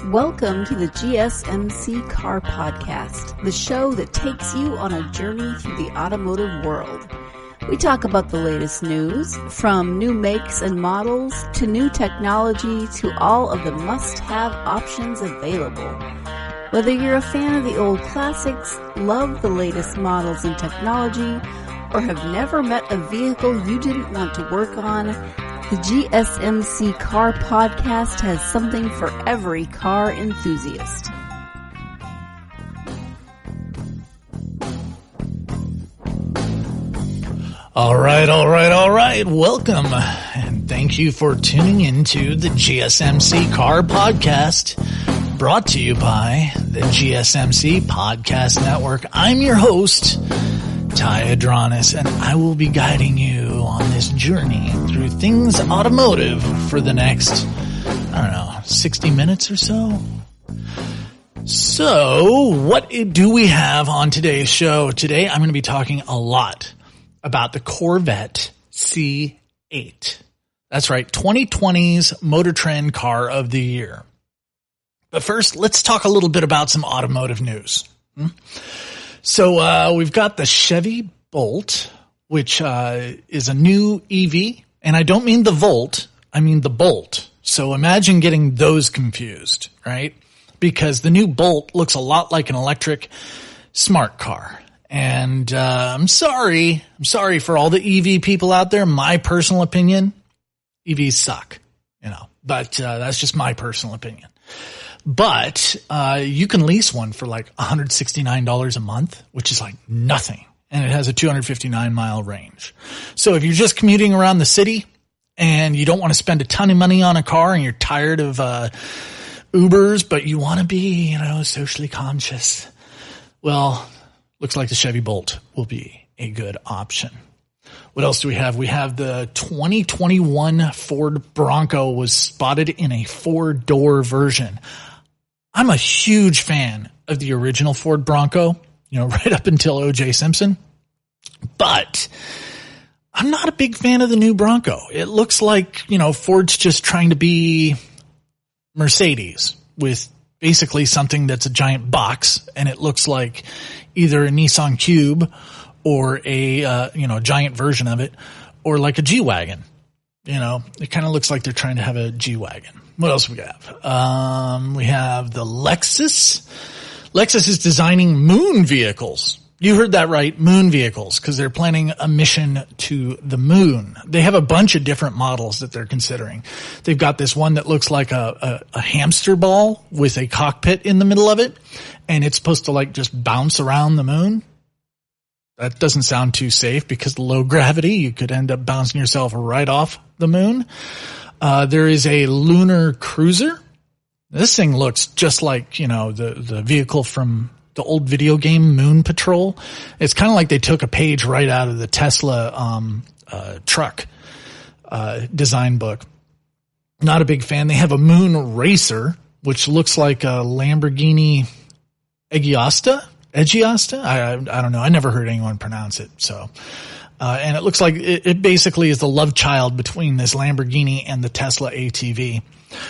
Welcome to the GSMC Car Podcast, the show that takes you on a journey through the automotive world. We talk about the latest news, from new makes and models to new technology to all of the must-have options available. Whether you're a fan of the old classics, love the latest models and technology, or have never met a vehicle you didn't want to work on, the GSMC Car Podcast has something for every car enthusiast. All right. Welcome, and thank you for tuning into the GSMC Car Podcast, brought to you by the GSMC Podcast Network. I'm your host, Ty Adranis, and I will be guiding you on this journey through things automotive for the next, 60 minutes or so. So, what do we have on today's show? Today, I'm going to be talking a lot about the Corvette C8. That's right, 2020's Motor Trend Car of the Year. But first, let's talk a little bit about some automotive news. So we've got the Chevy Bolt, which is a new EV, and I don't mean the Volt, I mean the Bolt. So imagine getting those confused, right? Because the new Bolt looks a lot like an electric smart car. And I'm sorry for all the EV people out there. My personal opinion, EVs suck, but that's just my personal opinion. But you can lease one for like $169 a month, which is like nothing. And it has a 259-mile range. So if you're just commuting around the city and you don't want to spend a ton of money on a car and you're tired of Ubers, but you want to be, socially conscious, well, looks like the Chevy Bolt will be a good option. What else do we have? We have the 2021 Ford Bronco was spotted in a 4-door version. I'm a huge fan of the original Ford Bronco, right up until O.J. Simpson. But I'm not a big fan of the new Bronco. It looks like, Ford's just trying to be Mercedes with basically something that's a giant box, and it looks like either a Nissan Cube or a giant version of it, or like a G-Wagon. It kind of looks like they're trying to have a G-Wagon. What else we have? We have the Lexus. Lexus is designing moon vehicles. You heard that right, moon vehicles, because they're planning a mission to the moon. They have a bunch of different models that they're considering. They've got this one that looks like a hamster ball with a cockpit in the middle of it, and it's supposed to just bounce around the moon. That doesn't sound too safe because the low gravity, you could end up bouncing yourself right off the moon. There is a lunar cruiser. This thing looks just like, the vehicle from the old video game Moon Patrol. It's kind of like they took a page right out of the Tesla truck design book. Not a big fan. They have a moon racer, which looks like a Lamborghini Eggiasta. I don't know. I never heard anyone pronounce it. So, and it looks like it basically is the love child between this Lamborghini and the Tesla ATV,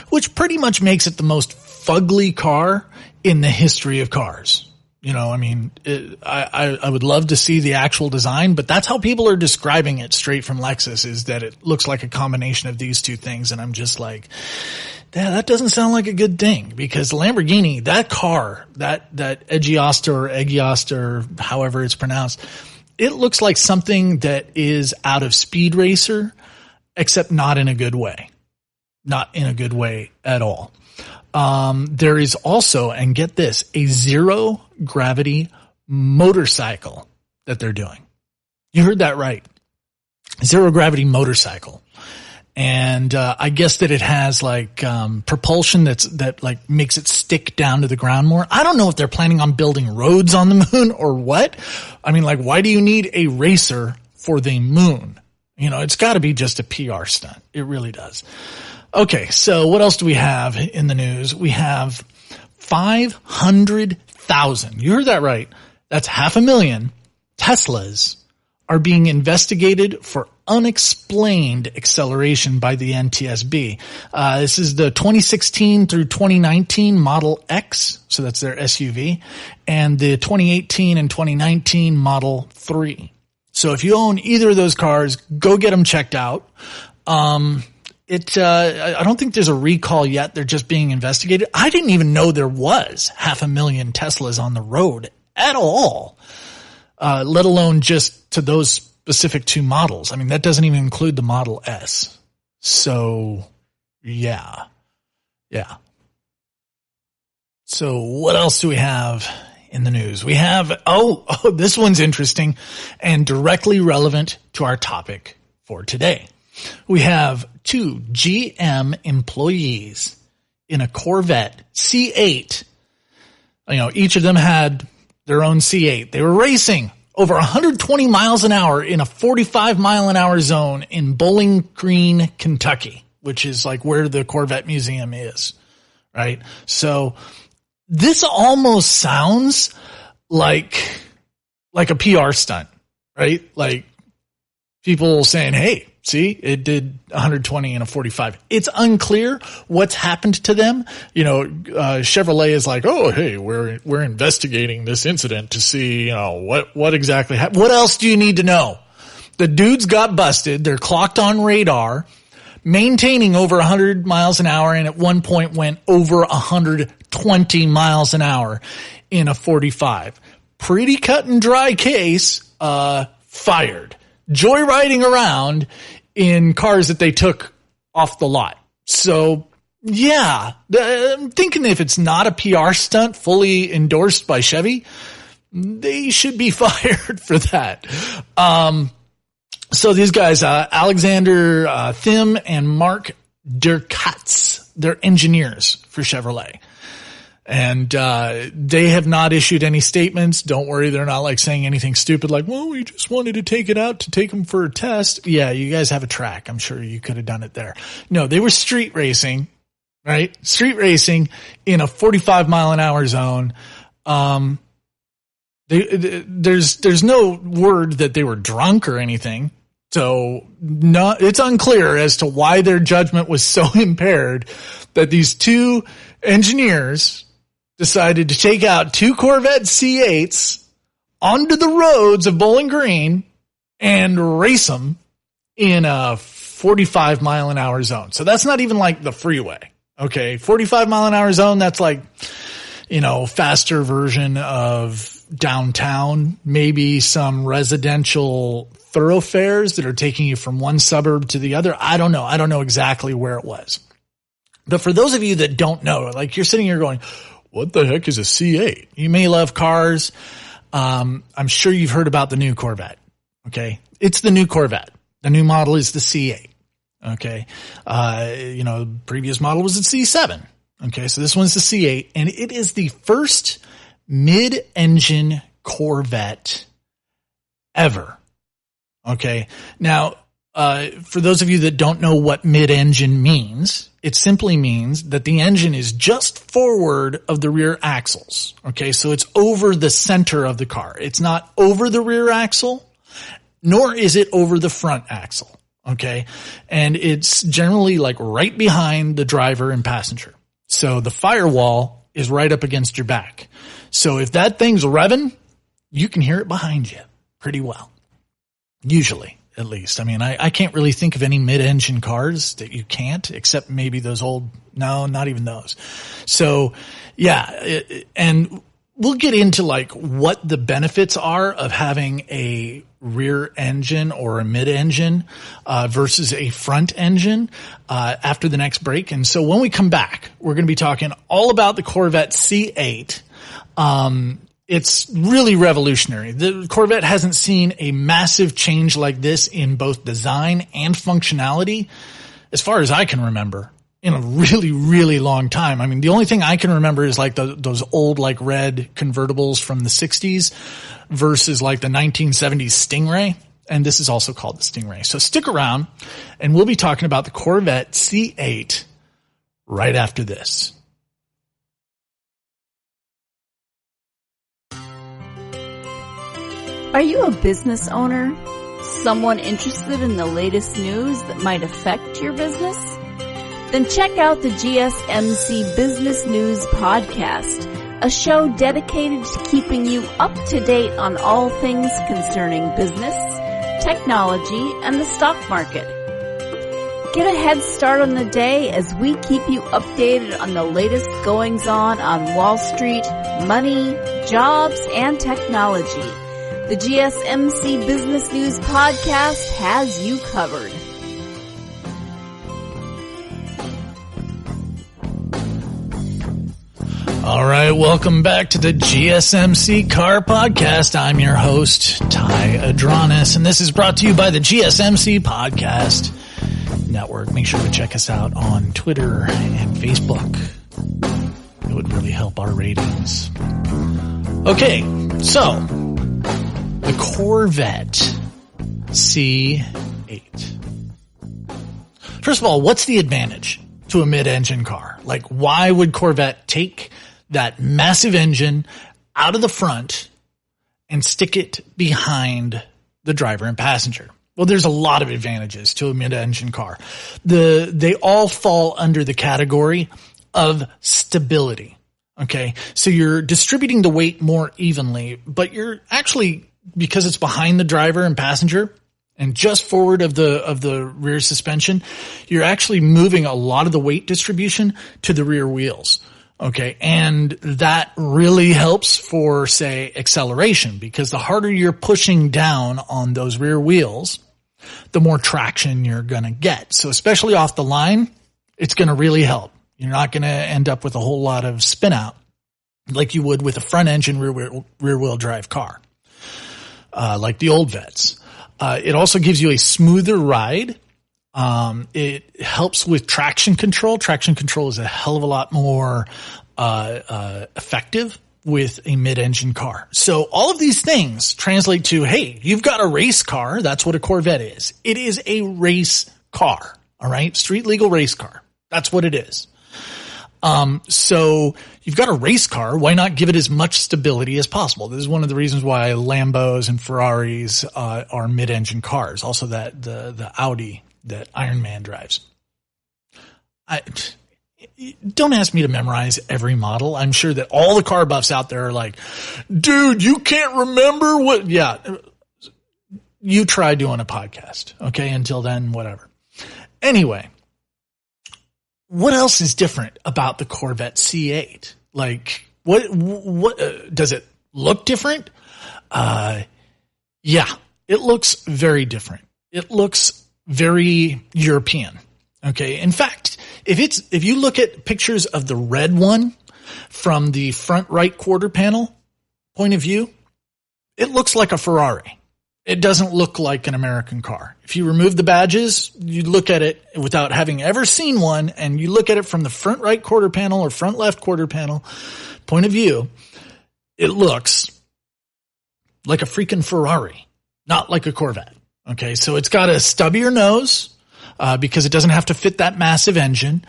which pretty much makes it the most fugly car in the history of cars. I would love to see the actual design, but that's how people are describing it straight from Lexus, is that it looks like a combination of these two things. And I'm just like, that doesn't sound like a good thing, because Lamborghini, that car, that Eggiasta or however it's pronounced, it looks like something that is out of Speed Racer, except not in a good way. Not in a good way at all. There is also, and get this, a zero gravity motorcycle that they're doing. You heard that right. Zero gravity motorcycle. And, I guess that it has propulsion that makes it stick down to the ground more. I don't know if they're planning on building roads on the moon or what. Why do you need a racer for the moon? It's gotta be just a PR stunt. It really does. Okay, so what else do we have in the news? We have 500,000. You heard that right. That's 500,000 Teslas are being investigated for unexplained acceleration by the NTSB. This is the 2016 through 2019 Model X, so that's their SUV, and the 2018 and 2019 Model 3. So if you own either of those cars, go get them checked out. I don't think there's a recall yet. They're just being investigated. I didn't even know there was 500,000 Teslas on the road at all, let alone just to those specific two models. I mean, that doesn't even include the Model S. So, yeah. So what else do we have in the news? We have, this one's interesting and directly relevant to our topic for today. We have 2 GM employees in a Corvette C8. Each of them had their own C8. They were racing over 120 miles an hour in a 45 mile an hour zone in Bowling Green, Kentucky, which is like where the Corvette Museum is, right? So this almost sounds like a PR stunt, right? Like people saying, hey, see, it did 120 in a 45. It's unclear what's happened to them. Chevrolet is like, oh, hey, we're investigating this incident to see, what exactly happened. What else do you need to know? The dudes got busted. They're clocked on radar, maintaining over 100 miles an hour, and at one point went over 120 miles an hour in a 45. Pretty cut and dry case, fired. Joyriding around in cars that they took off the lot. So, yeah, I'm thinking if it's not a PR stunt fully endorsed by Chevy, they should be fired for that. So these guys, Alexander Thim and Mark Derkatz, they're engineers for Chevrolet. And they have not issued any statements. Don't worry, they're not like saying anything stupid like, well, we just wanted to take it out to take them for a test. Yeah, you guys have a track. I'm sure you could have done it there. No, they were street racing, right? Street racing in a 45 mile an hour zone. There's no word that they were drunk or anything. So it's unclear as to why their judgment was so impaired that these 2 engineers decided to take out 2 Corvette C8s onto the roads of Bowling Green and race them in a 45 mile an hour zone. So that's not even like the freeway. Okay. 45 mile an hour zone. That's like, faster version of downtown, maybe some residential thoroughfares that are taking you from one suburb to the other. I don't know. I don't know exactly where it was. But for those of you that don't know, like you're sitting here going, what the heck is a C8? You may love cars. I'm sure you've heard about the new Corvette. Okay. It's the new Corvette. The new model is the C8. Okay. The previous model was the C7. Okay. So this one's the C8, and it is the first mid-engine Corvette ever. Okay. Now, for those of you that don't know what mid-engine means, it simply means that the engine is just forward of the rear axles. Okay, so it's over the center of the car. It's not over the rear axle, nor is it over the front axle. Okay, and it's generally like right behind the driver and passenger. So the firewall is right up against your back. So if that thing's revving, you can hear it behind you pretty well. Usually. At least. I mean, I can't really think of any mid-engine cars that you can't, except maybe those old, no, not even those. So, yeah, and we'll get into like what the benefits are of having a rear engine or a mid-engine versus a front engine after the next break. And so when we come back, we're going to be talking all about the Corvette C8. It's really revolutionary. The Corvette hasn't seen a massive change like this in both design and functionality, as far as I can remember, in a really, really long time. I mean, the only thing I can remember is like those old like red convertibles from the 60s versus like the 1970s Stingray. And this is also called the Stingray. So stick around and we'll be talking about the Corvette C8 right after this. Are you a business owner? Someone interested in the latest news that might affect your business? Then check out the GSMC Business News Podcast, a show dedicated to keeping you up to date on all things concerning business, technology, and the stock market. Get a head start on the day as we keep you updated on the latest goings-on Wall Street, money, jobs, and technology. The GSMC Business News Podcast has you covered. All right, welcome back to the GSMC Car Podcast. I'm your host, Ty Adranis, and this is brought to you by the GSMC Podcast Network. Make sure to check us out on Twitter and Facebook. It would really help our ratings. Okay, so the Corvette C8. First of all, what's the advantage to a mid-engine car? Like, why would Corvette take that massive engine out of the front and stick it behind the driver and passenger? Well, there's a lot of advantages to a mid-engine car. They all fall under the category of stability. Okay. So you're distributing the weight more evenly, but you're actually, because it's behind the driver and passenger and just forward of the rear suspension, you're actually moving a lot of the weight distribution to the rear wheels. Okay. And that really helps for, say, acceleration, because the harder you're pushing down on those rear wheels, the more traction you're going to get. So especially off the line, it's going to really help. You're not going to end up with a whole lot of spin out like you would with a front engine rear wheel drive car, like the old Vets. It also gives you a smoother ride. It helps with traction control. Traction control is a hell of a lot more effective with a mid-engine car. So all of these things translate to, hey, you've got a race car. That's what a Corvette is. It is a race car. All right. Street legal race car. That's what it is. So you've got a race car. Why not give it as much stability as possible? This is one of the reasons why Lambos and Ferraris are mid-engine cars. Also that the Audi that Iron Man drives. Don't ask me to memorize every model. I'm sure that all the car buffs out there are like, dude, you can't remember what? Yeah. You try doing a podcast. Okay. Until then, whatever. Anyway, what else is different about the Corvette C8? Like, what does it look different? Yeah, it looks very different. It looks very European. Okay. In fact, if you look at pictures of the red one from the front right quarter panel point of view, it looks like a Ferrari. It doesn't look like an American car. If you remove the badges, you look at it without having ever seen one, and you look at it from the front right quarter panel or front left quarter panel point of view, it looks like a freaking Ferrari, not like a Corvette. Okay. So it's got a stubbier nose, because it doesn't have to fit that massive engine.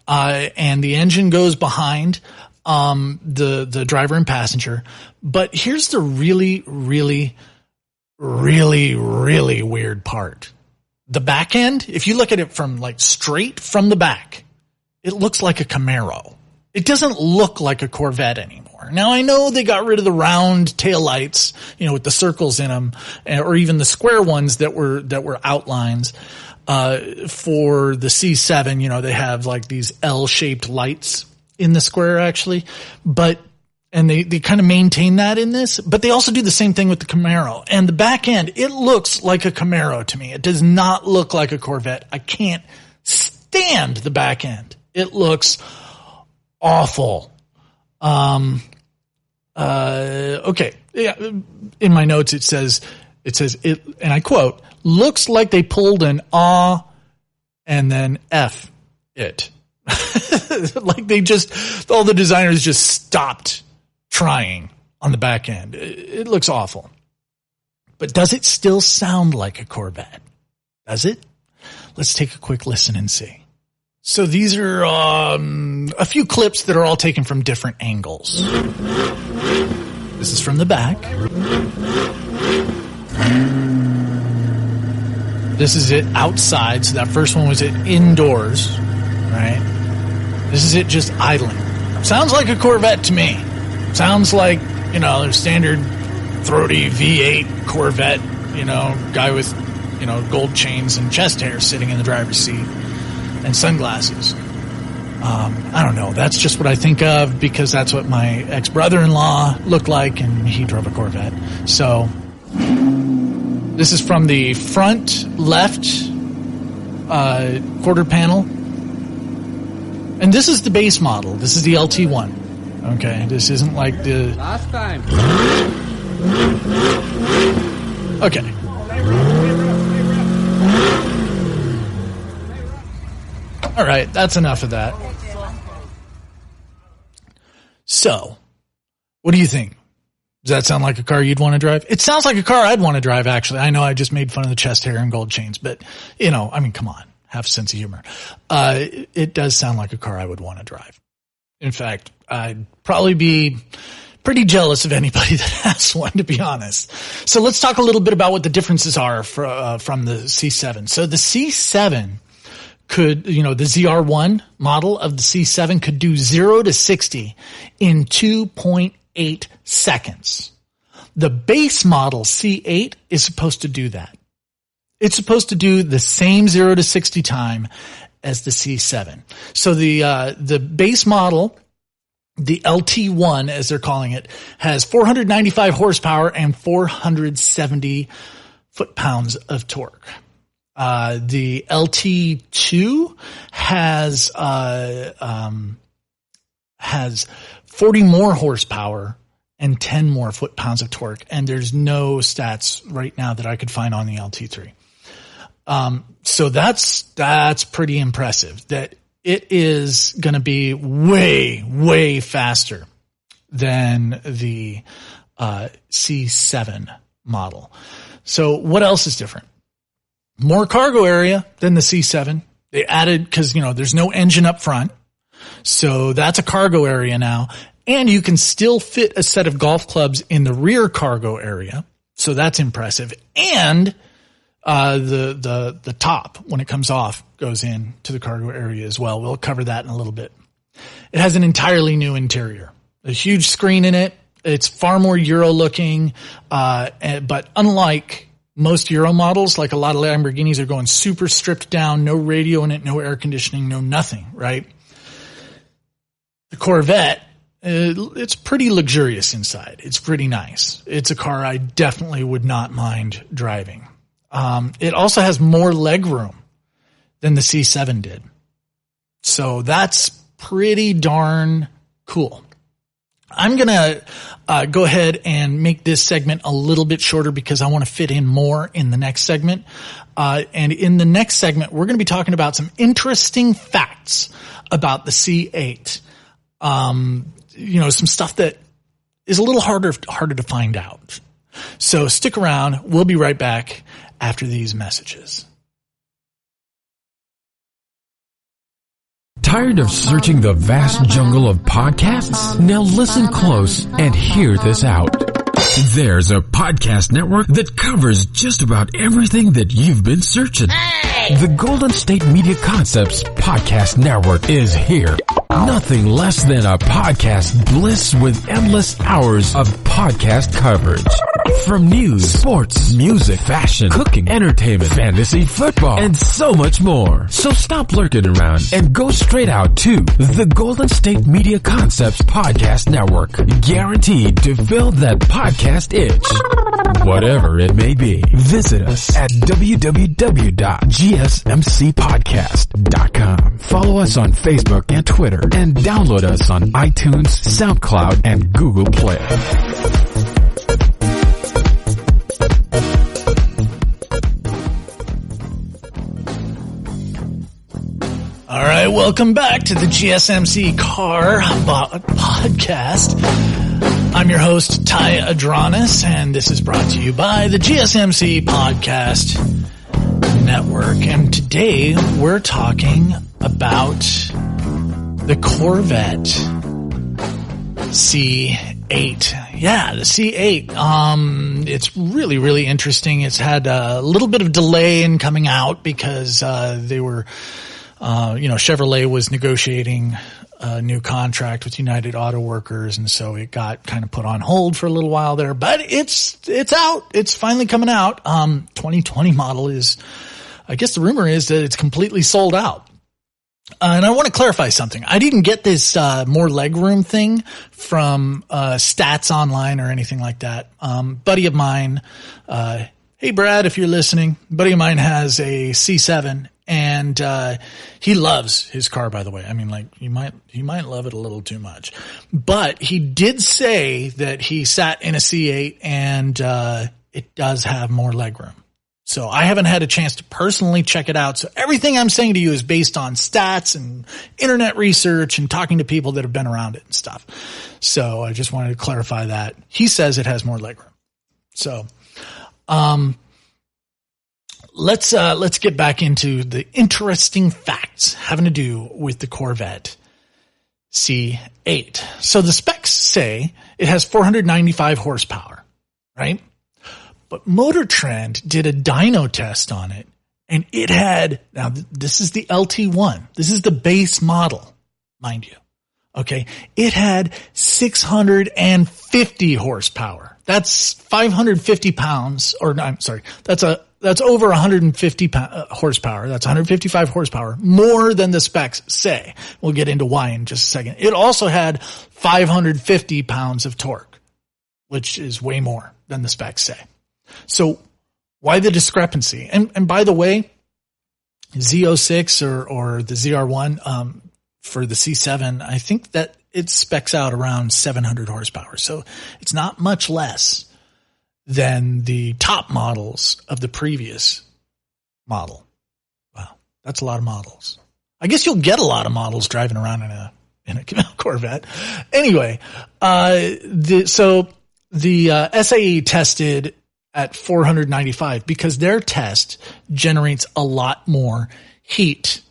And the engine goes behind, the driver and passenger. But here's the really, really, really, really weird part. The back end, if you look at it from like straight from the back, it looks like a Camaro. It doesn't look like a Corvette anymore. Now I know they got rid of the round taillights, with the circles in them, or even the square ones that were outlines. For the C7, they have like these L-shaped lights in the square actually, and they kind of maintain that in this, but they also do the same thing with the Camaro. And the back end, it looks like a Camaro to me. It does not look like a Corvette. I can't stand the back end. It looks awful. Okay. Yeah. In my notes, it says, and I quote, looks like they pulled an and then F it. Like all the designers just stopped trying on the back end. It looks awful. But does it still sound like a Corvette? Does it? Let's take a quick listen and see. So these are a few clips that are all taken from different angles. This is from the back. This is it outside. So that first one was it indoors, right? This is it just idling. Sounds like a Corvette to me. Sounds like, their standard throaty V8 Corvette, guy with, gold chains and chest hair sitting in the driver's seat and sunglasses. I don't know. That's just what I think of because that's what my ex-brother-in-law looked like, and he drove a Corvette. So this is from the front left quarter panel. And this is the base model. This is the LT1. Okay, this isn't like the... Last time. Okay. All right, that's enough of that. So, what do you think? Does that sound like a car you'd want to drive? It sounds like a car I'd want to drive, actually. I know I just made fun of the chest hair and gold chains, but, come on. Have a sense of humor. It does sound like a car I would want to drive. In fact, I'd probably be pretty jealous of anybody that has one, to be honest. So let's talk a little bit about what the differences are from the C7. So the C7 could, the ZR1 model of the C7 could do 0 to 60 in 2.8 seconds. The base model C8 is supposed to do that. It's supposed to do the same 0 to 60 time as the C7. So the base model, the LT1 as they're calling it, has 495 horsepower and 470 foot-pounds of torque. The LT2 has 40 more horsepower and 10 more foot-pounds of torque. And there's no stats right now that I could find on the LT3. So that's pretty impressive that it is going to be way, way faster than the, C7 model. So what else is different? More cargo area than the C7. They added, cause there's no engine up front. So that's a cargo area now. And you can still fit a set of golf clubs in the rear cargo area. So that's impressive. And the top, when it comes off, goes in to the cargo area as well. We'll cover that in a little bit. It has an entirely new interior, a huge screen in it. It's far more Euro looking, but unlike most Euro models, like a lot of Lamborghinis are going super stripped down, no radio in it, no air conditioning, no nothing, right? The Corvette, it's pretty luxurious inside. It's pretty nice. It's a car I definitely would not mind driving. It also has more legroom than the C7 did. So that's pretty darn cool. I'm going to go ahead and make this segment a little bit shorter because I want to fit in more in the next segment. And in the next segment, we're going to be talking about some interesting facts about the C8. Some stuff that is a little harder to find out. So stick around. We'll be right back after these messages. Tired of searching the vast jungle of podcasts? Now listen close and hear this out. There's a podcast network that covers just about everything that you've been searching. Hey! The Golden State Media Concepts Podcast Network is here. Nothing less than a podcast bliss with endless hours of podcast coverage. From news, sports, music, fashion, cooking, entertainment, fantasy, football, and so much more. So stop lurking around and go straight out to the Golden State Media Concepts Podcast Network. Guaranteed to fill that podcast itch. Whatever it may be. Visit us at www.gsmcpodcast.com. Follow us on Facebook and Twitter and download us on iTunes, SoundCloud, and Google Play. All right, welcome back to the GSMC Car Podcast. I'm your host, Ty Adranis, and this is brought to you by the GSMC Podcast Network. And today we're talking about the Corvette C8. C8. Yeah, the C8. It's really, really interesting. It's had a little bit of delay in coming out because they were, Chevrolet was negotiating a new contract with United Auto Workers, and so it got kind of put on hold for a little while there. But it's out. It's finally coming out. 2020 model is, I guess the rumor is that it's completely sold out. And I want to clarify something. I didn't get this more legroom thing from Stats Online or anything like that. Buddy of mine, hey Brad, if you're listening, buddy of mine has a C7, and he loves his car, by the way. I mean, like, he might love it a little too much. But he did say that he sat in a C8 and it does have more legroom. So I haven't had a chance to personally check it out. So everything I'm saying to you is based on stats and internet research and talking to people that have been around it and stuff. So I just wanted to clarify that. He says it has more legroom. So, let's get back into the interesting facts having to do with the Corvette C8. So the specs say it has 495 horsepower, right? But Motor Trend did a dyno test on it, and it had, now this is the LT1. This is the base model, mind you. Okay. It had 650 horsepower. That's 550 pounds, or I'm sorry, that's over 150 horsepower. That's 155 horsepower, more than the specs say. We'll get into why in just a second. It also had 550 pounds of torque, which is way more than the specs say. So why the discrepancy? And by the way, Z06 or the ZR1, for the C7, I think that it specs out around 700 horsepower. So it's not much less than the top models of the previous model. Wow. That's a lot of models. I guess you'll get a lot of models driving around in a Corvette. Anyway, the SAE tested at 495 because their test generates a lot more heat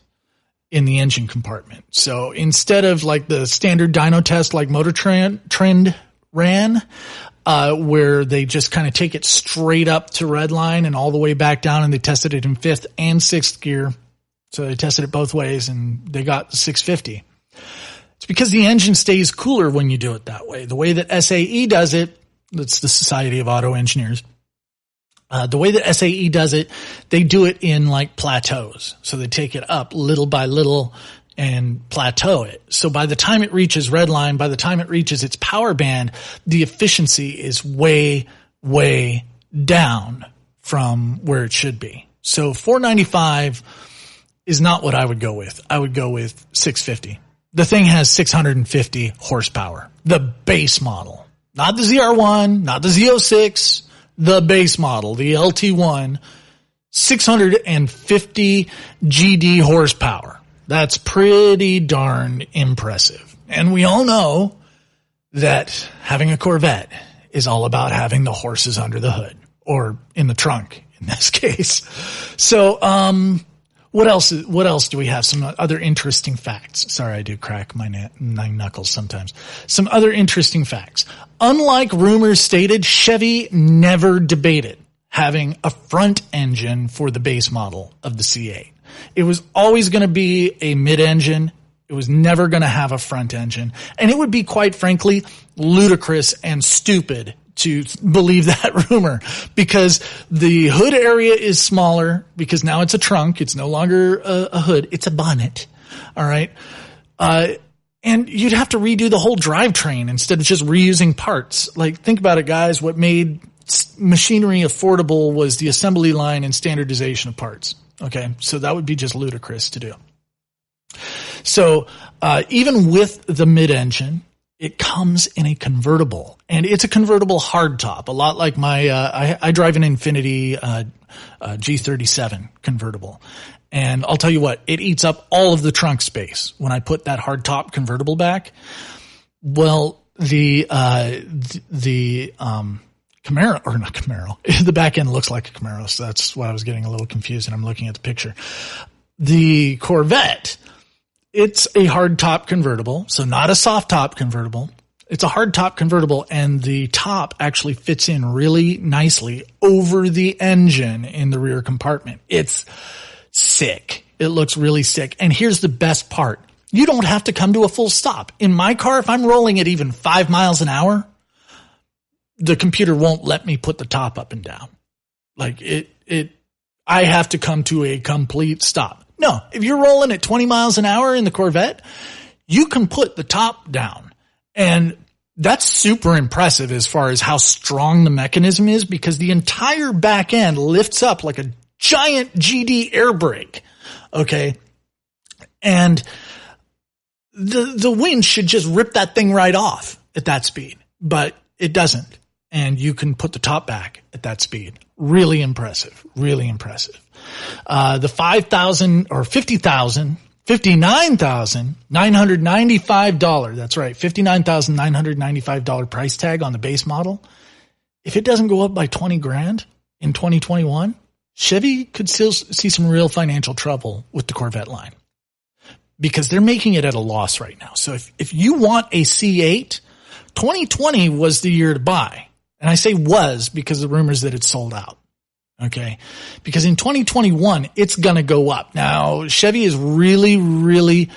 in the engine compartment. So instead of like the standard dyno test like Motor Trend ran, where they just kind of take it straight up to red line and all the way back down, and they tested it in 5th and 6th gear. So they tested it both ways and they got the 650. It's because the engine stays cooler when you do it that way. The way that SAE does it, that's the Society of Auto Engineers, the way that SAE does it, they do it in like plateaus. So they take it up little by little and plateau it. So by the time it reaches red line, by the time it reaches its power band, the efficiency is way, way down from where it should be. So 495 is not what I would go with. I would go with 650. The thing has 650 horsepower. The base model. Not the ZR1, not the Z06, the base model, the LT1, 650 GD horsepower. That's pretty darn impressive. And we all know that having a Corvette is all about having the horses under the hood, or in the trunk in this case. So, what else do we have? Some other interesting facts. Sorry, I do crack my knuckles sometimes. Some other interesting facts. Unlike rumors stated, Chevy never debated having a front engine for the base model of the C8. It was always going to be a mid-engine. It was never going to have a front engine. And it would be, quite frankly, ludicrous and stupid to believe that rumor, because the hood area is smaller, because now it's a trunk. It's no longer a hood. It's a bonnet. All right. And you'd have to redo the whole drivetrain instead of just reusing parts. Like, think about it, guys. What made machinery affordable was the assembly line and standardization of parts. Okay. So that would be just ludicrous to do. So, even with the mid-engine, it comes in a convertible, and it's a convertible hardtop, a lot like my, I drive an Infiniti, G37 convertible. And I'll tell you what, it eats up all of the trunk space when I put that hardtop convertible back. Well, the Camaro, or not Camaro, the back end looks like a Camaro. So that's why I was getting a little confused, and I'm looking at the picture. The Corvette, it's a hard top convertible, so not a soft top convertible. It's a hardtop convertible, and the top actually fits in really nicely over the engine in the rear compartment. It's sick. It looks really sick. And here's the best part. You don't have to come to a full stop. In my car, if I'm rolling at even 5 miles an hour, the computer won't let me put the top up and down. Like I have to come to a complete stop. No, if you're rolling at 20 miles an hour in the Corvette, you can put the top down. And that's super impressive as far as how strong the mechanism is, because the entire back end lifts up like a giant GD air brake. Okay. And the wind should just rip that thing right off at that speed, but it doesn't. And you can put the top back at that speed. Really impressive. Really impressive. The $59,995. That's right. $59,995 price tag on the base model. If it doesn't go up by 20 grand in 2021, Chevy could still see some real financial trouble with the Corvette line, because they're making it at a loss right now. So if you want a C8, 2020 was the year to buy. And I say was because the rumors that it's sold out. Okay. Because in 2021, it's going to go up. Now, Chevy is really, really,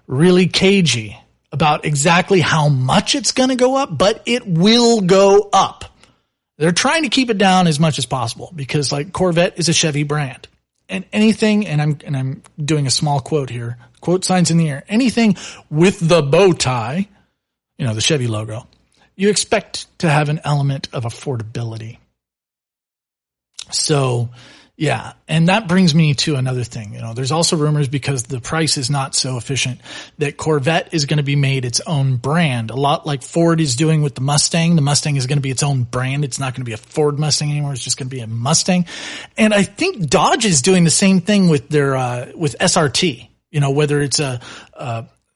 really cagey about exactly how much it's going to go up, but it will go up. They're trying to keep it down as much as possible, because like Corvette is a Chevy brand, and anything, and I'm doing a small quote here, quote signs in the air, anything with the bow tie, the Chevy logo, you expect to have an element of affordability. So, yeah. And that brings me to another thing. There's also rumors, because the price is not so efficient, that Corvette is going to be made its own brand, a lot like Ford is doing with the Mustang. The Mustang is going to be its own brand. It's not going to be a Ford Mustang anymore. It's just going to be a Mustang. And I think Dodge is doing the same thing with their, with SRT, whether it's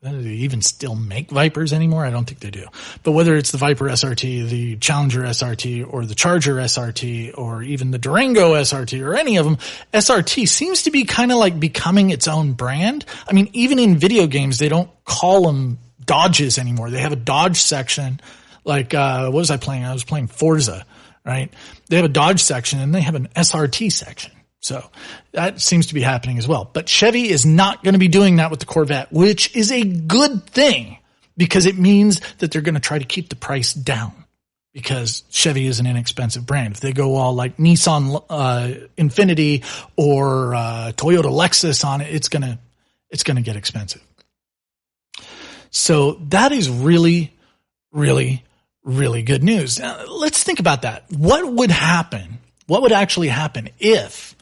do they even still make Vipers anymore? I don't think they do. But whether it's the Viper SRT, the Challenger SRT, or the Charger SRT, or even the Durango SRT, or any of them, SRT seems to be kind of like becoming its own brand. I mean, even in video games, they don't call them Dodges anymore. They have a Dodge section. Like, what was I playing? I was playing Forza, right? They have a Dodge section, and they have an SRT section. So that seems to be happening as well. But Chevy is not going to be doing that with the Corvette, which is a good thing, because it means that they're going to try to keep the price down, because Chevy is an inexpensive brand. If they go all like Nissan Infiniti or Toyota Lexus on it, it's going to get expensive. So that is really, really, really good news. Now, let's think about that. What would happen? What would actually happen if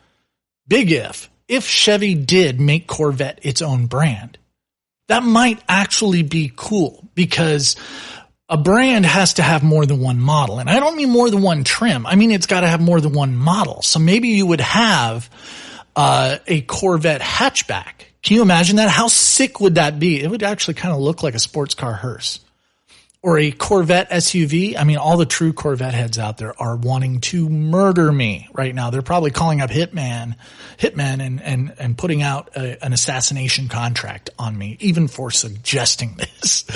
Chevy did make Corvette its own brand? That might actually be cool, because a brand has to have more than one model. And I don't mean more than one trim. I mean, it's got to have more than one model. So maybe you would have a Corvette hatchback. Can you imagine that? How sick would that be? It would actually kind of look like a sports car hearse. Or a Corvette SUV. I mean, all the true Corvette heads out there are wanting to murder me right now. They're probably calling up hitmen and putting out an assassination contract on me, even for suggesting this.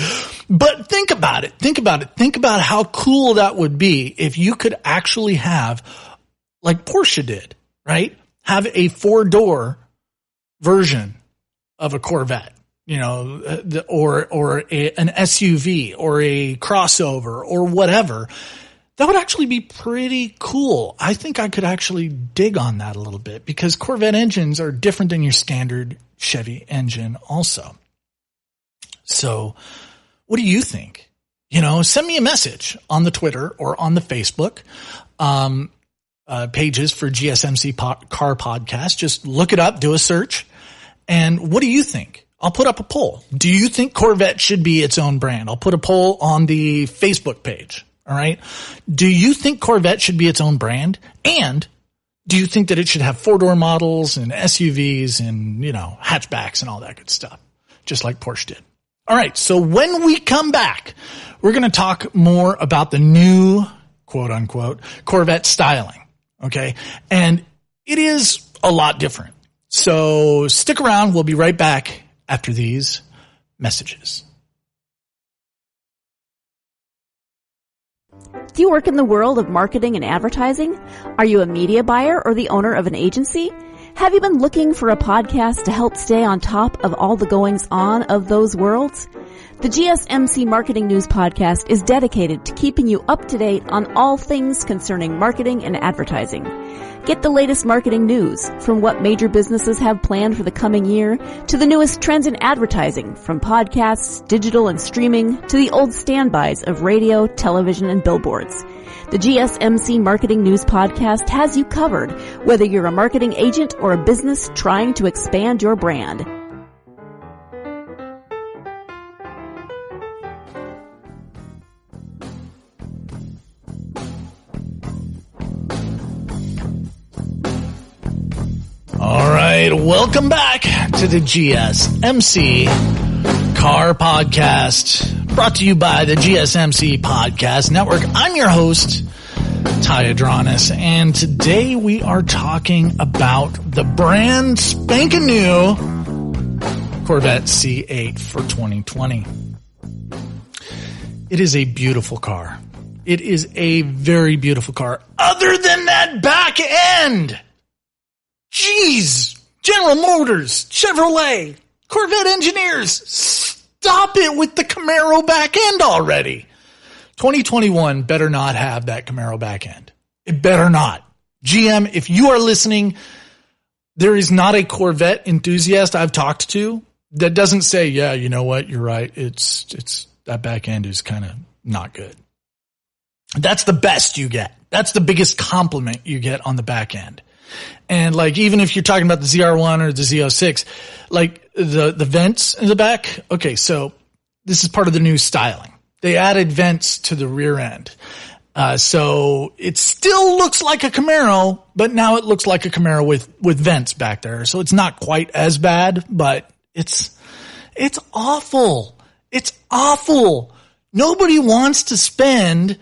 But think about it. Think about how cool that would be if you could actually have, like Porsche did, right? Have a 4-door version of a Corvette. Or an SUV or a crossover or whatever. That would actually be pretty cool. I think I could actually dig on that a little bit, because Corvette engines are different than your standard Chevy engine also. So what do you think? Send me a message on the Twitter or on the Facebook pages for GSMC Car Podcast. Just look it up, do a search. And what do you think? I'll put up a poll. Do you think Corvette should be its own brand? I'll put a poll on the Facebook page. All right. Do you think Corvette should be its own brand? And do you think that it should have 4-door models and SUVs and, hatchbacks and all that good stuff, just like Porsche did? All right. So when we come back, we're going to talk more about the new, quote unquote, Corvette styling. Okay. And it is a lot different. So stick around. We'll be right back after these messages. Do you work in the world of marketing and advertising? Are you a media buyer or the owner of an agency? Have you been looking for a podcast to help stay on top of all the goings on of those worlds? The GSMC Marketing News Podcast is dedicated to keeping you up to date on all things concerning marketing and advertising. Get the latest marketing news, from what major businesses have planned for the coming year to the newest trends in advertising, from podcasts, digital and streaming, to the old standbys of radio, television, and billboards. The GSMC Marketing News Podcast has you covered, whether you're a marketing agent or a business trying to expand your brand. All right, welcome back to the GSMC Car Podcast, brought to you by the GSMC Podcast Network. I'm your host, Ty Adranis, and today we are talking about the brand spanking new Corvette C8 for 2020. It is a beautiful car. It is a very beautiful car. Other than that back end, jeez, General Motors, Chevrolet, Corvette engineers, stop it with the Camaro back end already. 2021 better not have that Camaro back end. It better not. GM, if you are listening, there is not a Corvette enthusiast I've talked to that doesn't say, yeah, you know what, you're right. It's that back end is kind of not good. That's the best you get. That's the biggest compliment you get on the back end. And like, even if you're talking about the ZR1 or the Z06, like the vents in the back. Okay. So this is part of the new styling. They added vents to the rear end. So it still looks like a Camaro, but now it looks like a Camaro with vents back there. So it's not quite as bad, but it's awful. It's awful. Nobody wants to spend,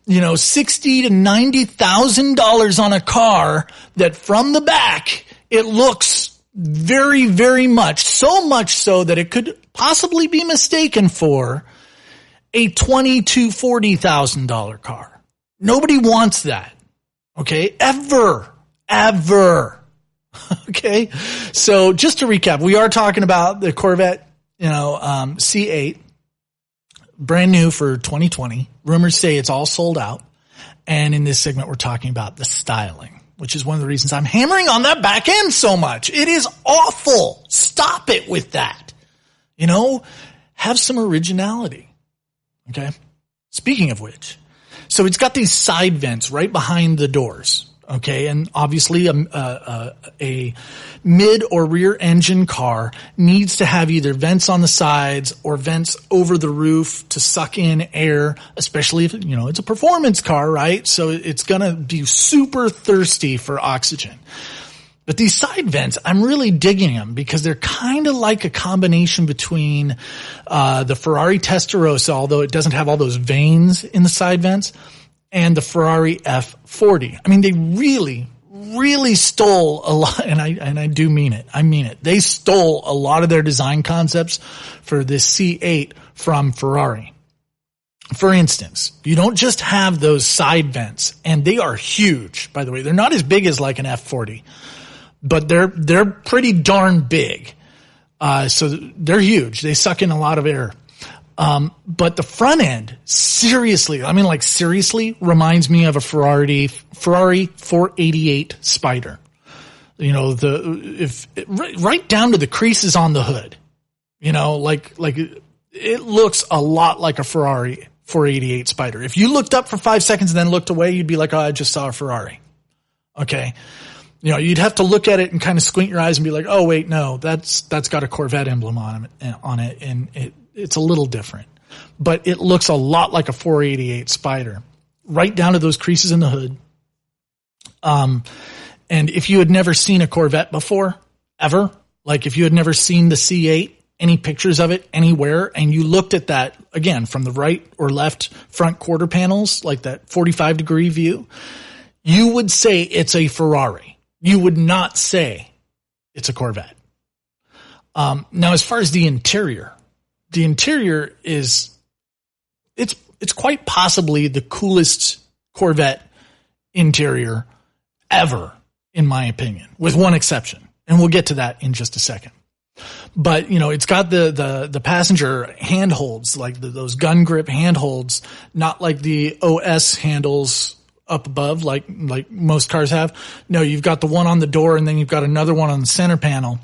$60,000 to $90,000 on a car that from the back, it looks very, very much, so much so that it could possibly be mistaken for a $20,000 to $40,000 car. Nobody wants that. Okay. Ever. Okay. So just to recap, we are talking about the Corvette, C8. Brand new for 2020. Rumors say it's all sold out. And in this segment, we're talking about the styling, which is one of the reasons I'm hammering on that back end so much. It is awful. Stop it with that. Have some originality. Okay. Speaking of which, so it's got these side vents right behind the doors. Okay. And obviously a mid or rear engine car needs to have either vents on the sides or vents over the roof to suck in air, especially if, it's a performance car, right? So it's going to be super thirsty for oxygen. But these side vents, I'm really digging them because they're kind of like a combination between the Ferrari Testarossa, although it doesn't have all those veins in the side vents, and the Ferrari F40. I mean, they really stole a lot, and I do mean it. I mean it. They stole a lot of their design concepts for this C8 from Ferrari. For instance, you don't just have those side vents, and they are huge, by the way. They're not as big as like an F40, but they're pretty darn big. So they're huge. They suck in a lot of air. But the front end, seriously reminds me of a Ferrari 488 Spider. Right down to the creases on the hood. It looks a lot like a Ferrari 488 Spider. If you looked up for 5 seconds and then looked away, you'd be like, oh, I just saw a Ferrari. Okay. You'd have to look at it and kind of squint your eyes and be like, oh, wait, no, that's got a Corvette emblem on it. And it's a little different, but it looks a lot like a 488 Spider, right down to those creases in the hood. And if you had never seen a Corvette before, ever, like if you had never seen the C8, any pictures of it anywhere, and you looked at that again from the right or left front quarter panels, like that 45-degree view, you would say it's a Ferrari. You would not say it's a Corvette. Now, as far as the interior is, it's it's quite possibly the coolest Corvette interior ever, in my opinion, with one exception. And we'll get to that in just a second. But, you know, it's got the passenger handholds, like those gun grip handholds, not like the OS handles up above, like most cars have. No, you've got the one on the door and then you've got another one on the center panel,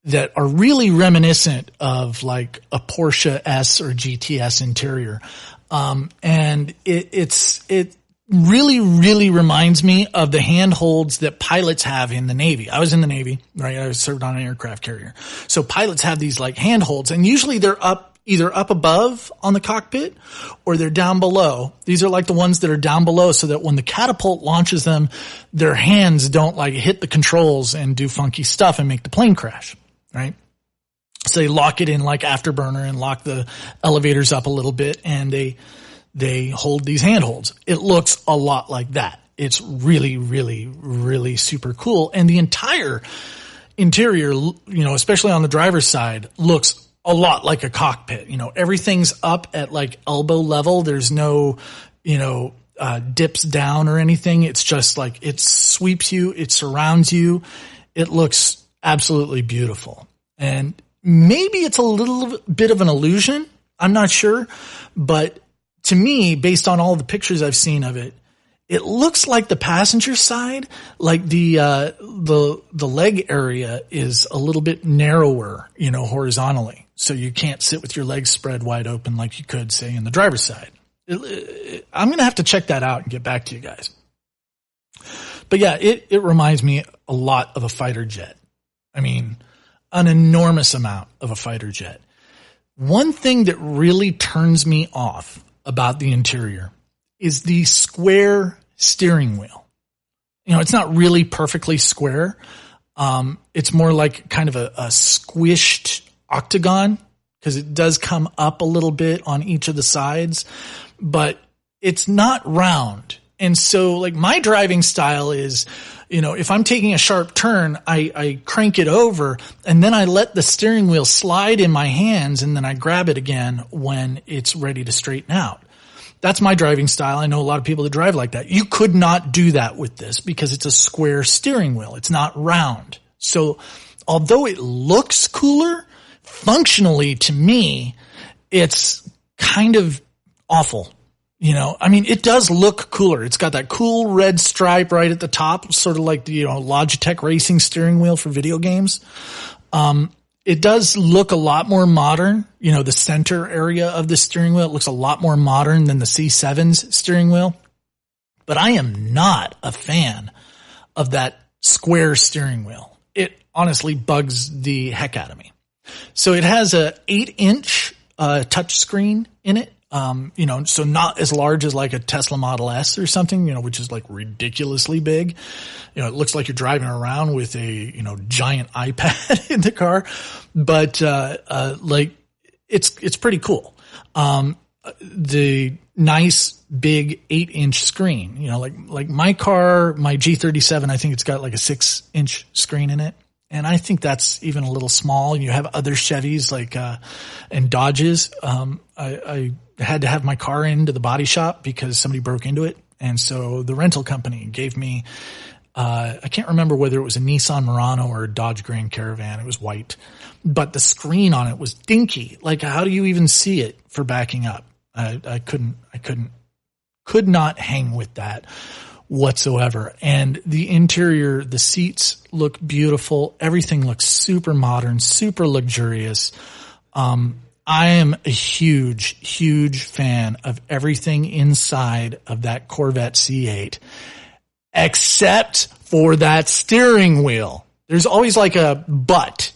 that are really reminiscent of like a Porsche S or GTS interior. And it really, really reminds me of the handholds that pilots have in the Navy. I was in the Navy, right? I served on an aircraft carrier. So pilots have these like handholds, and usually they're either up above on the cockpit or they're down below. These are like the ones that are down below so that when the catapult launches them, their hands don't like hit the controls and do funky stuff and make the plane crash, right? So they lock it in like afterburner and lock the elevators up a little bit, and they hold these handholds. It looks a lot like that. It's really, really, really super cool. And the entire interior, you know, especially on the driver's side, looks a lot like a cockpit. You know, everything's up at like elbow level. There's no, you know, dips down or anything. It's just like it sweeps you. It surrounds you. It looks absolutely beautiful. And maybe it's a little bit of an illusion. I'm not sure, but to me, based on all the pictures I've seen of it, it looks like the passenger side, like the leg area is a little bit narrower, you know, horizontally. So you can't sit with your legs spread wide open like you could, say, in the driver's side. I'm going to have to check that out and get back to you guys. But yeah, it reminds me a lot of a fighter jet. I mean, an enormous amount of a fighter jet. One thing that really turns me off about the interior is the square steering wheel. You know, it's not really perfectly square. It's more like kind of a squished octagon, because it does come up a little bit on each of the sides, but it's not round. And so like my driving style is, you know, if I'm taking a sharp turn, I crank it over and then I let the steering wheel slide in my hands and then I grab it again when it's ready to straighten out. That's my driving style. I know a lot of people that drive like that. You could not do that with this because it's a square steering wheel. It's not round. So although it looks cooler, functionally to me, it's kind of awful. You know, I mean, it does look cooler. It's got that cool red stripe right at the top, sort of like the, you know, Logitech racing steering wheel for video games. It does look a lot more modern. You know, the center area of the steering wheel, it looks a lot more modern than the C7's steering wheel. But I am not a fan of that square steering wheel. It honestly bugs the heck out of me. So it has a 8-inch touch screen in it. You know, so not as large as like a Tesla Model S or something, you know, which is like ridiculously big. You know, it looks like you're driving around with a, you know, giant iPad in the car, but, like it's pretty cool. The nice big 8-inch screen, you know, like my car, my G37, I think it's got like a 6-inch screen in it. And I think that's even a little small. You have other Chevys like, and Dodges. I had to have my car into the body shop because somebody broke into it. And so the rental company gave me, I can't remember whether it was a Nissan Murano or a Dodge Grand Caravan. It was white, but the screen on it was dinky. Like, how do you even see it for backing up? I could not hang with that whatsoever. And the interior, the seats look beautiful. Everything looks super modern, super luxurious. I am a huge, huge fan of everything inside of that Corvette C8, except for that steering wheel. There's always like a but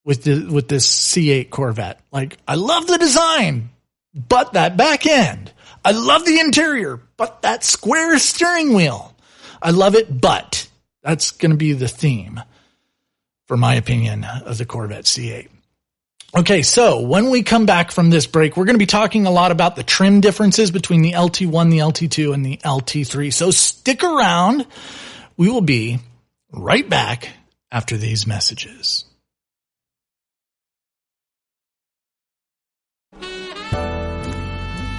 with this C8 Corvette. Like, I love the design, but that back end. I love the interior, but that square steering wheel. I love it, but that's going to be the theme, for my opinion, of the Corvette C8. Okay, so when we come back from this break, we're going to be talking a lot about the trim differences between the LT1, the LT2, and the LT3. So stick around. We will be right back after these messages.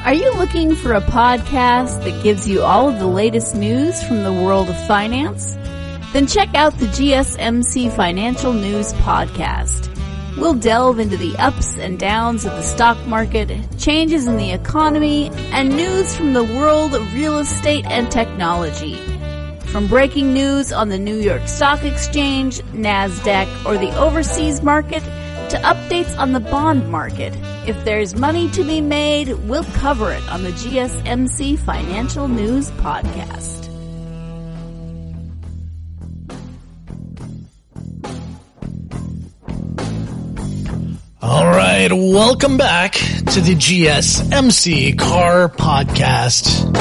Are you looking for a podcast that gives you all of the latest news from the world of finance? Then check out the GSMC Financial News Podcast. We'll delve into the ups and downs of the stock market, changes in the economy, and news from the world of real estate and technology. From breaking news on the New York Stock Exchange, NASDAQ, or the overseas market, to updates on the bond market. If there's money to be made, we'll cover it on the GSMC Financial News Podcast. All right, welcome back to the GSMC Car Podcast.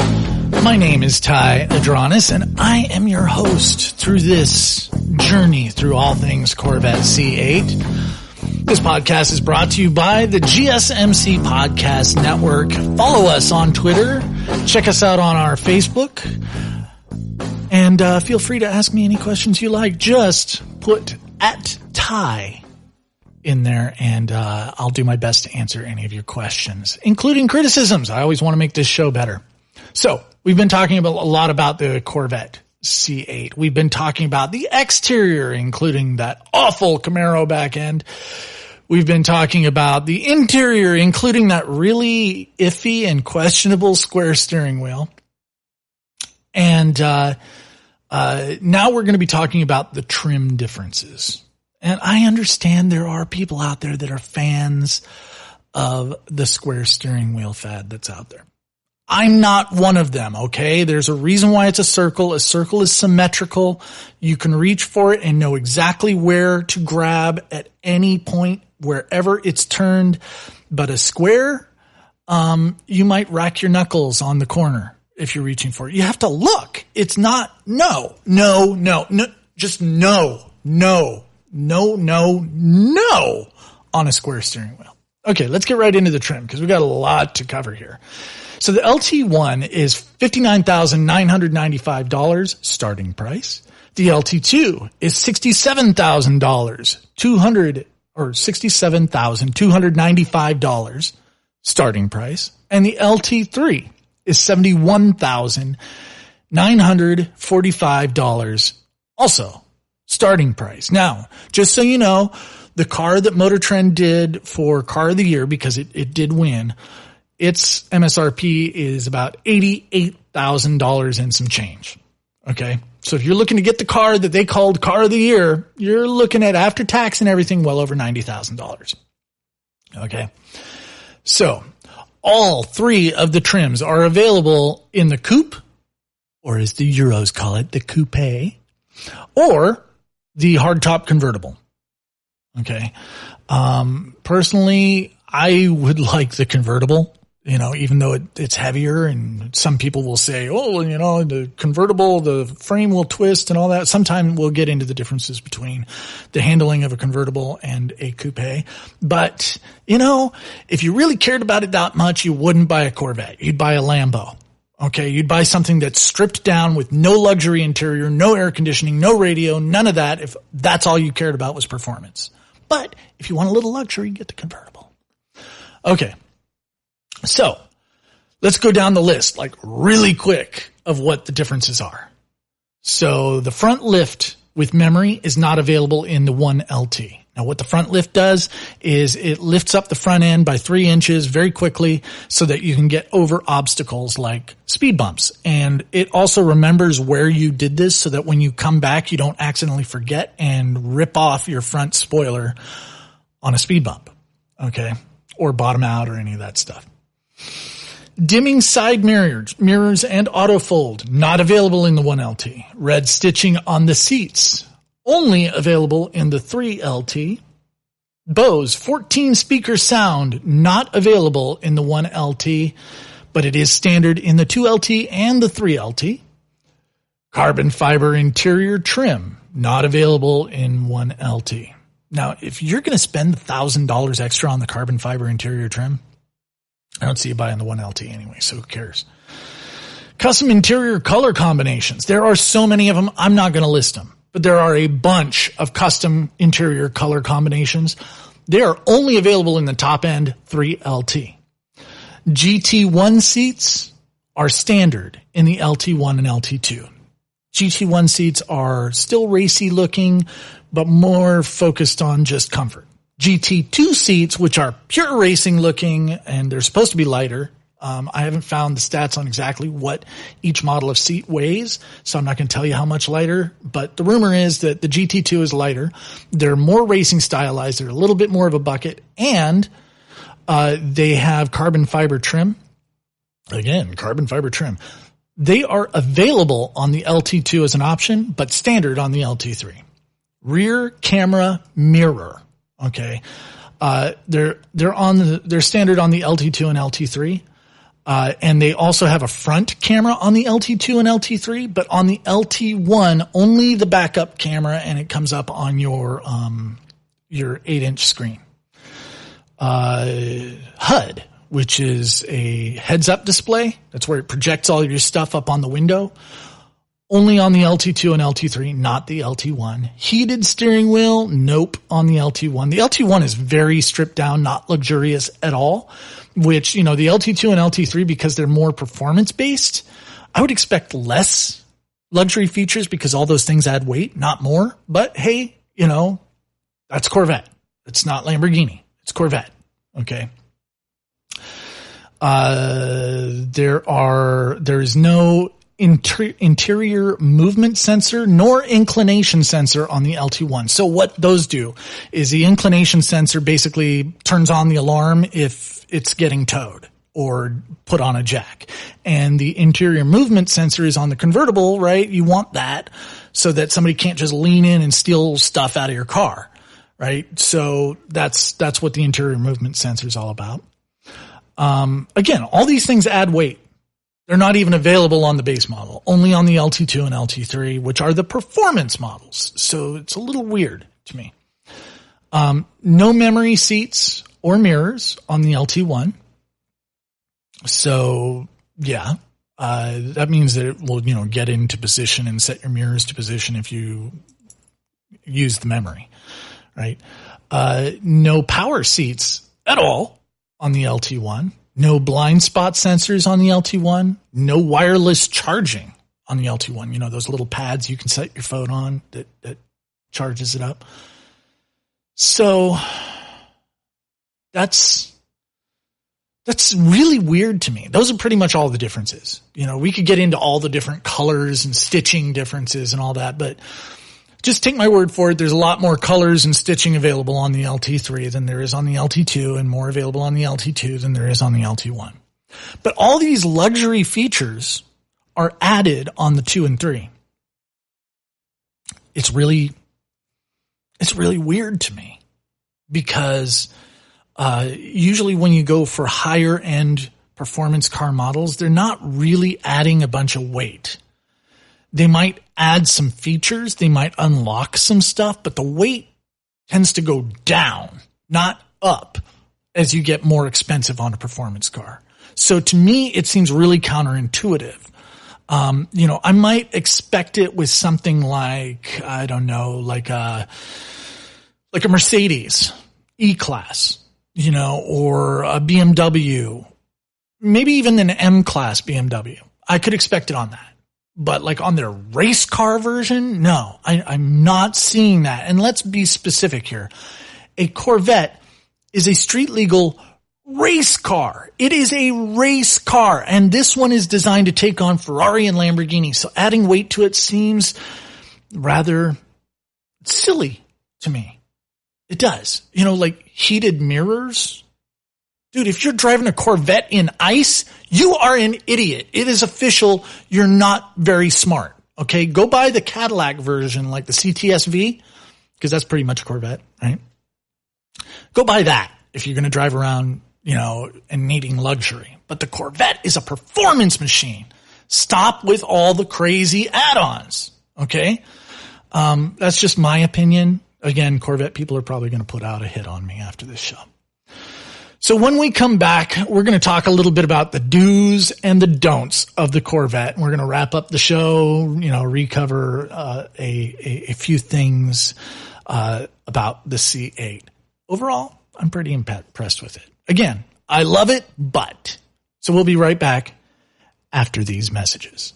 My name is Ty Adranis, and I am your host through this journey through all things Corvette C8. This podcast is brought to you by the GSMC Podcast Network. Follow us on Twitter. Check us out on our Facebook. And feel free to ask me any questions you like. Just put @Ty in there, and I'll do my best to answer any of your questions, including criticisms. I always want to make this show better. So we've been talking a lot about the Corvette C8. We've been talking about the exterior, including that awful Camaro back end. We've been talking about the interior, including that really iffy and questionable square steering wheel. And now we're going to be talking about the trim differences. And I understand there are people out there that are fans of the square steering wheel fad that's out there. I'm not one of them, okay? There's a reason why it's a circle. A circle is symmetrical. You can reach for it and know exactly where to grab at any point, wherever it's turned. But a square, you might rack your knuckles on the corner if you're reaching for it. You have to look. It's not no, just no on a square steering wheel. Okay, let's get right into the trim because we got a lot to cover here. So the LT1 is $59,995 starting price. The LT2 is $67,295 starting price, and the LT3 is $71,945 also starting price. Now, just so you know, the car that Motor Trend did for Car of the Year, because it did win, its MSRP is about $88,000 and some change. Okay. So if you're looking to get the car that they called Car of the Year, you're looking at, after tax and everything, well over $90,000. Okay. So all three of the trims are available in the coupe, or as the Euros call it, the coupe, or the hardtop convertible. Okay. Personally, I would like the convertible, even though it's heavier, and some people will say, the convertible, the frame will twist and all that. Sometime we'll get into the differences between the handling of a convertible and a coupe. But, if you really cared about it that much, you wouldn't buy a Corvette. You'd buy a Lambo. Okay. You'd buy something that's stripped down with no luxury interior, no air conditioning, no radio, none of that. If that's all you cared about was performance. But if you want a little luxury, get the convertible. Okay. So let's go down the list, really quick, of what the differences are. So the front lift with memory is not available in the 1LT. Now what the front lift does is it lifts up the front end by 3 inches very quickly so that you can get over obstacles like speed bumps. And it also remembers where you did this so that when you come back, you don't accidentally forget and rip off your front spoiler on a speed bump. Okay. Or bottom out or any of that stuff. Dimming side mirrors and auto fold, not available in the 1LT. Red stitching on the seats, only available in the 3LT. Bose 14 speaker sound, not available in the 1LT, but it is standard in the 2LT and the 3LT. Carbon fiber interior trim, not available in 1LT. Now, if you're going to spend $1,000 extra on the carbon fiber interior trim, I don't see you buying the 1LT anyway, so who cares? Custom interior color combinations. There are so many of them, I'm not going to list them. But there are a bunch of custom interior color combinations. They are only available in the top end 3LT. GT1 seats are standard in the LT1 and LT2. GT1 seats are still racy looking, but more focused on just comfort. GT2 seats, which are pure racing looking, and they're supposed to be lighter. I haven't found the stats on exactly what each model of seat weighs, so I'm not going to tell you how much lighter, but the rumor is that the GT2 is lighter. They're more racing stylized. They're a little bit more of a bucket, and they have carbon fiber trim. Again, carbon fiber trim. They are available on the LT2 as an option, but standard on the LT3. Rear camera mirror. Okay. They're standard on the LT2 and LT3. And they also have a front camera on the LT2 and LT3, but on the LT1, only the backup camera, and it comes up on your 8-inch screen. HUD, which is a heads-up display. That's where it projects all of your stuff up on the window. Only on the LT2 and LT3, not the LT1. Heated steering wheel, nope, on the LT1. The LT1 is very stripped down, not luxurious at all, which, the LT2 and LT3, because they're more performance-based, I would expect less luxury features because all those things add weight, not more. But hey, that's Corvette. It's not Lamborghini. It's Corvette. Okay. There is no interior movement sensor nor inclination sensor on the LT1. So what those do is the inclination sensor basically turns on the alarm if it's getting towed or put on a jack. And the interior movement sensor is on the convertible, right? You want that so that somebody can't just lean in and steal stuff out of your car, right? So that's what the interior movement sensor is all about. Again, all these things add weight. They're not even available on the base model, only on the LT2 and LT3, which are the performance models. So it's a little weird to me. No memory seats or mirrors on the LT1. So yeah, that means that it will, get into position and set your mirrors to position if you use the memory, right? No power seats at all on the LT1. No blind spot sensors on the LT1. No wireless charging on the LT1. Those little pads you can set your phone on that charges it up. So that's really weird to me. Those are pretty much all the differences. We could get into all the different colors and stitching differences and all that, but just take my word for it. There's a lot more colors and stitching available on the LT3 than there is on the LT2, and more available on the LT2 than there is on the LT1. But all these luxury features are added on the 2 and 3. It's really weird to me because usually when you go for higher end performance car models, they're not really adding a bunch of weight. They might add some features, they might unlock some stuff, but the weight tends to go down, not up, as you get more expensive on a performance car. So to me, it seems really counterintuitive. I might expect it with something like, I don't know, like a Mercedes E-Class, or a BMW, maybe even an M-Class BMW. I could expect it on that. But like on their race car version, no, I'm not seeing that. And let's be specific here. A Corvette is a street legal race car. It is a race car. And this one is designed to take on Ferrari and Lamborghini. So adding weight to it seems rather silly to me. It does. Like heated mirrors. Dude, if you're driving a Corvette in ice, you are an idiot. It is official. You're not very smart. Okay. Go buy the Cadillac version, like the CTS-V, because that's pretty much a Corvette, right? Go buy that if you're going to drive around, and needing luxury. But the Corvette is a performance machine. Stop with all the crazy add-ons. Okay. That's just my opinion. Again, Corvette people are probably going to put out a hit on me after this show. So when we come back, we're going to talk a little bit about the do's and the don'ts of the Corvette. And we're going to wrap up the show, recover a few things about the C8. Overall, I'm pretty impressed with it. Again, I love it, but So we'll be right back after these messages.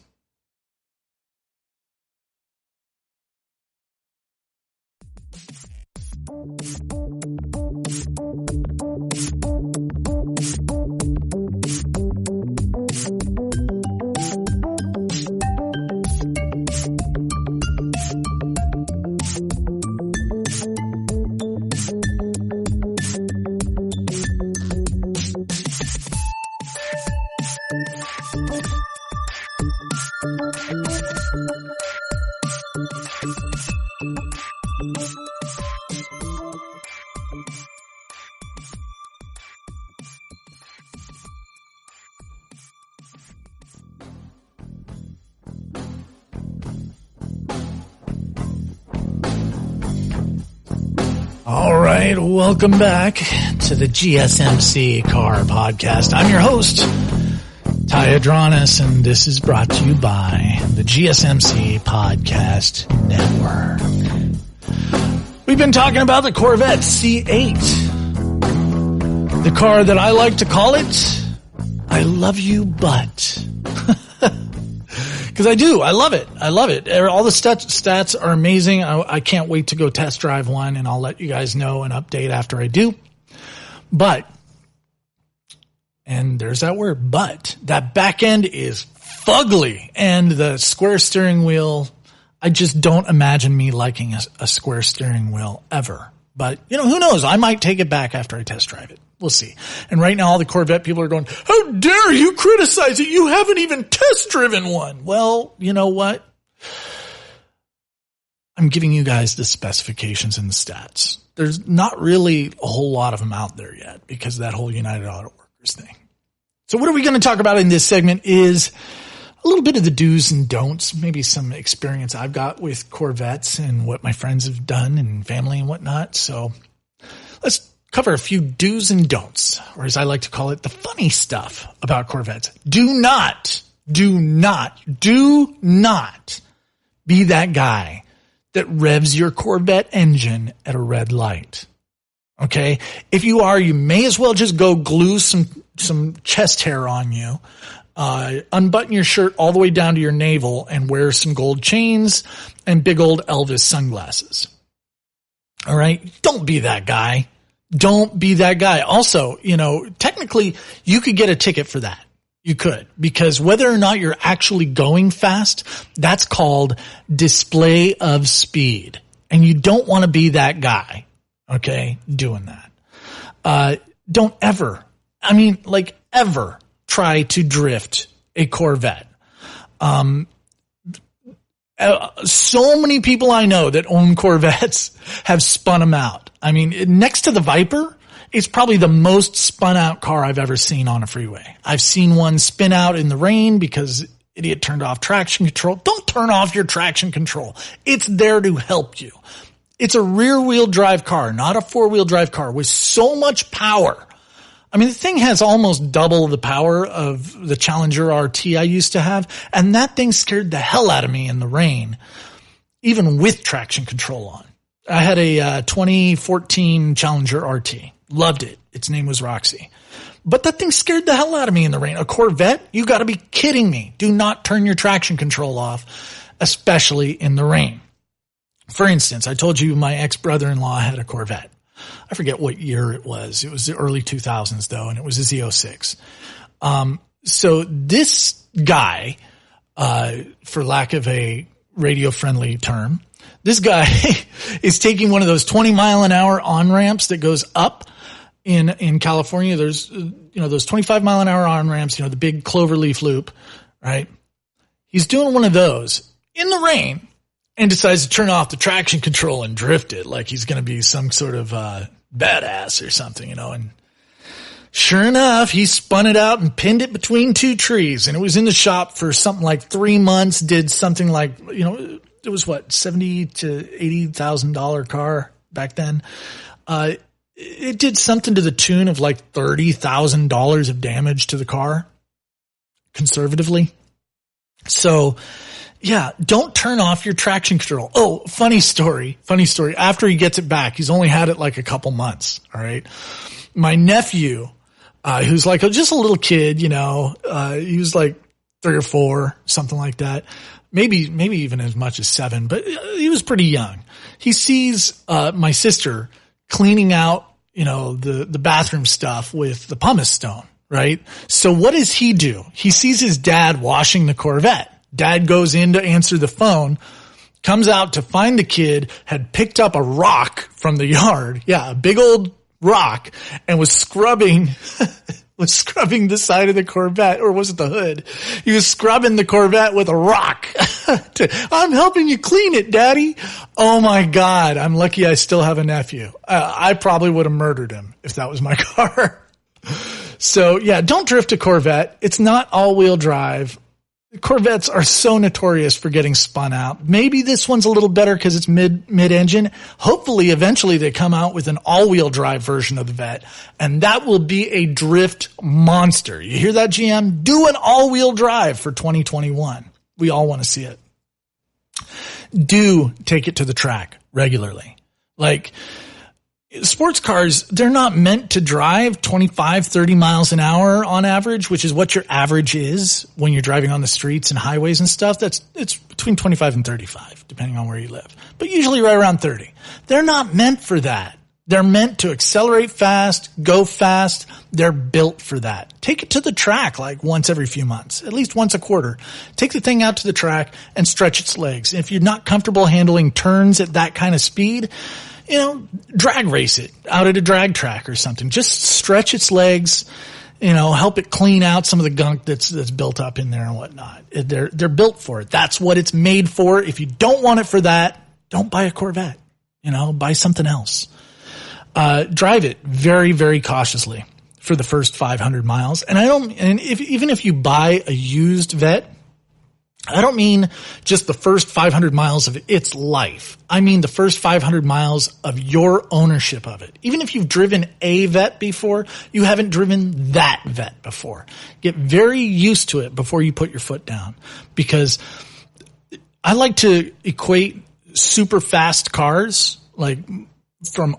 All right, welcome back to the GSMC Car Podcast. I'm your host, Ty Adranis, and this is brought to you by the GSMC Podcast Network. We've been talking about the Corvette C8, the car that I like to call it, I love you, but... Because I do. I love it. I love it. All the stats are amazing. I can't wait to go test drive one, and I'll let you guys know and update after I do. But, and there's that word, but, that back end is fugly. And the square steering wheel, I just don't imagine me liking a square steering wheel ever. But, who knows? I might take it back after I test drive it. We'll see. And right now, all the Corvette people are going, how dare you criticize it? You haven't even test driven one. Well, you know what? I'm giving you guys the specifications and the stats. There's not really a whole lot of them out there yet because of that whole United Auto Workers thing. So what are we going to talk about in this segment is a little bit of the do's and don'ts, maybe some experience I've got with Corvettes and what my friends have done and family and whatnot. So let's cover a few do's and don'ts, or as I like to call it, the funny stuff about Corvettes. Do not be that guy that revs your Corvette engine at a red light. Okay? If you are, you may as well just go glue some chest hair on you, unbutton your shirt all the way down to your navel, and wear some gold chains and big old Elvis sunglasses. All right? Don't be that guy. Don't be that guy. Also, technically you could get a ticket for that. You could, because whether or not you're actually going fast, that's called display of speed. And you don't want to be that guy. Okay. Doing that. Don't ever try to drift a Corvette. So many people I know that own Corvettes have spun them out. I mean, next to the Viper, it's probably the most spun out car I've ever seen on a freeway. I've seen one spin out in the rain because idiot turned off traction control. Don't turn off your traction control. It's there to help you. It's a rear wheel drive car, not a four wheel drive car with so much power. I mean, the thing has almost double the power of the Challenger RT I used to have, and that thing scared the hell out of me in the rain, even with traction control on. I had a 2014 Challenger RT. Loved it. Its name was Roxy. But that thing scared the hell out of me in the rain. A Corvette? You got to be kidding me. Do not turn your traction control off, especially in the rain. For instance, I told you my ex-brother-in-law had a Corvette. I forget what year it was. It was the early 2000s, though, and it was a Z06. So this guy, for lack of a radio-friendly term, this guy is taking one of those 20-mile-an-hour on-ramps that goes up in California. There's, those 25-mile-an-hour on-ramps, the big cloverleaf loop, right? He's doing one of those in the rain and decides to turn off the traction control and drift it like he's going to be some sort of badass or something, and sure enough, he spun it out and pinned it between two trees, and it was in the shop for something like 3 months, did something like, it was what, $70,000 to $80,000 car back then. It did something to the tune of like $30,000 of damage to the car, conservatively. So, yeah, don't turn off your traction control. Oh, funny story. After he gets it back, he's only had it like a couple months. All right. My nephew who's like just a little kid, he was like 3 or 4, something like that. Maybe even as much as 7, but he was pretty young. He sees, my sister cleaning out, the bathroom stuff with the pumice stone, right? So what does he do? He sees his dad washing the Corvette. Dad goes in to answer the phone, comes out to find the kid had picked up a rock from the yard. Yeah, a big old rock, and was scrubbing the side of the Corvette, or was it the hood? He was scrubbing the Corvette with a rock. I'm helping you clean it, Daddy. Oh my God. I'm lucky I still have a nephew. I probably would have murdered him if that was my car. So yeah, don't drift a Corvette. It's not all-wheel drive. Corvettes are so notorious for getting spun out. Maybe this one's a little better because it's mid-engine. Hopefully, eventually they come out with an all-wheel drive version of the Vette, and that will be a drift monster. You hear that, GM? Do an all-wheel drive for 2021. We all want to see it. Do take it to the track regularly. Like, sports cars, they're not meant to drive 25, 30 miles an hour on average, which is what your average is when you're driving on the streets and highways and stuff. It's between 25 and 35, depending on where you live, but usually right around 30. They're not meant for that. They're meant to accelerate fast, go fast. They're built for that. Take it to the track like once every few months, at least once a quarter. Take the thing out to the track and stretch its legs. If you're not comfortable handling turns at that kind of speed, drag race it out at a drag track or something. Just stretch its legs, help it clean out some of the gunk that's built up in there and whatnot. They're built for it. That's what it's made for. If you don't want it for that, don't buy a Corvette. Buy something else. Drive it very, very cautiously for the first 500 miles. Even if you buy a used Vette, I don't mean just the first 500 miles of its life. I mean the first 500 miles of your ownership of it. Even if you've driven a Vette before, you haven't driven that Vette before. Get very used to it before you put your foot down. Because I like to equate super fast cars, like from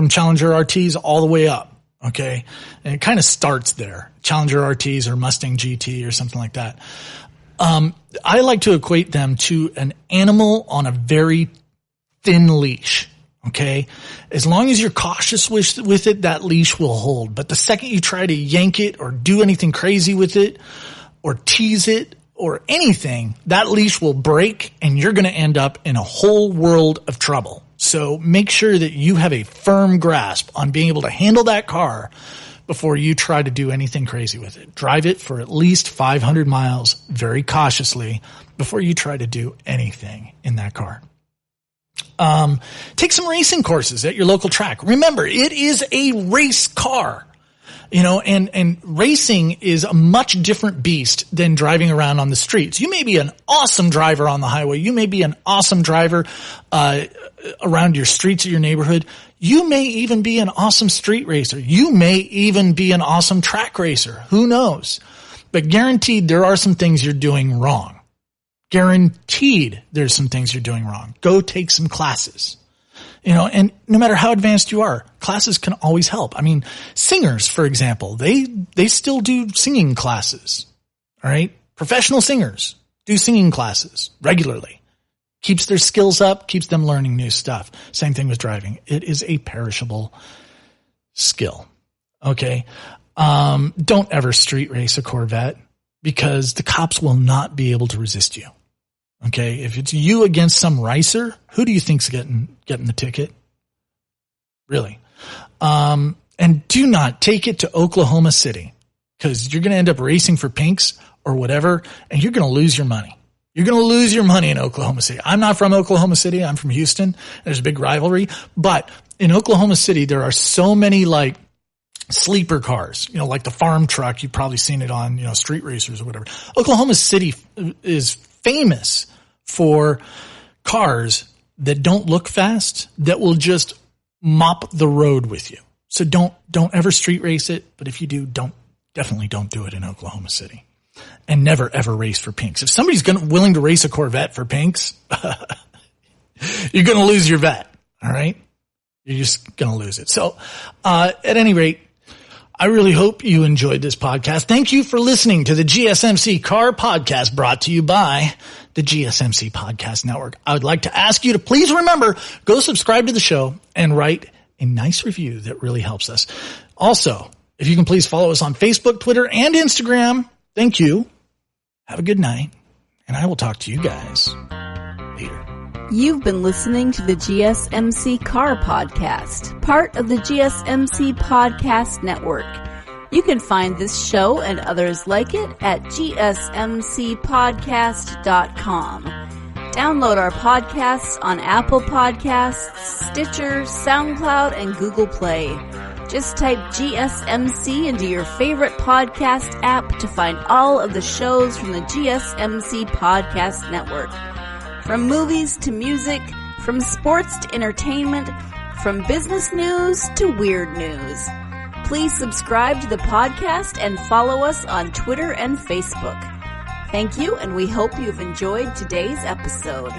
Challenger RTs all the way up. Okay. And it kind of starts there. Challenger RTs or Mustang GT or something like that. I like to equate them to an animal on a very thin leash. Okay. As long as you're cautious with it, that leash will hold. But the second you try to yank it or do anything crazy with it or tease it or anything, that leash will break and you're going to end up in a whole world of trouble. So make sure that you have a firm grasp on being able to handle that car before you try to do anything crazy with it. Drive it for at least 500 miles very cautiously before you try to do anything in that car. Take some racing courses at your local track. Remember, it is a race car. And racing is a much different beast than driving around on the streets. You may be an awesome driver on the highway. You may be an awesome driver around your streets of your neighborhood. You may even be an awesome street racer. You may even be an awesome track racer. Who knows? But guaranteed there are some things you're doing wrong. Guaranteed there's some things you're doing wrong. Go take some classes. And no matter how advanced you are, classes can always help. I mean, singers, for example, they still do singing classes. All right. Professional singers do singing classes regularly. Keeps their skills up, keeps them learning new stuff. Same thing with driving. It is a perishable skill. Okay. Don't ever street race a Corvette because the cops will not be able to resist you. Okay. If it's you against some racer, who do you think's getting the ticket? Really? And do not take it to Oklahoma City because you're going to end up racing for pinks or whatever, and you're going to lose your money. You're going to lose your money in Oklahoma City. I'm not from Oklahoma City. I'm from Houston. There's a big rivalry. But in Oklahoma City, there are so many like sleeper cars, like the farm truck. You've probably seen it on, street racers or whatever. Oklahoma City is famous for cars that don't look fast, that will just mop the road with you. So don't ever street race it. But if you do, definitely don't do it in Oklahoma City. And never, ever race for pinks. If somebody's willing to race a Corvette for pinks, you're going to lose your Vette. All right. You're just going to lose it. So, at any rate, I really hope you enjoyed this podcast. Thank you for listening to the GSMC Car Podcast, brought to you by the GSMC Podcast Network. I would like to ask you to please remember, go subscribe to the show and write a nice review. That really helps us. Also, if you can please follow us on Facebook, Twitter, and Instagram. Thank you. Have a good night, and I will talk to you guys later. You've been listening to the GSMC Car Podcast, part of the GSMC Podcast Network. You can find this show and others like it at gsmcpodcast.com. Download our podcasts on Apple Podcasts, Stitcher, SoundCloud, and Google Play. Just type GSMC into your favorite podcast app to find all of the shows from the GSMC Podcast Network. From movies to music, from sports to entertainment, from business news to weird news. Please subscribe to the podcast and follow us on Twitter and Facebook. Thank you, and we hope you've enjoyed today's episode.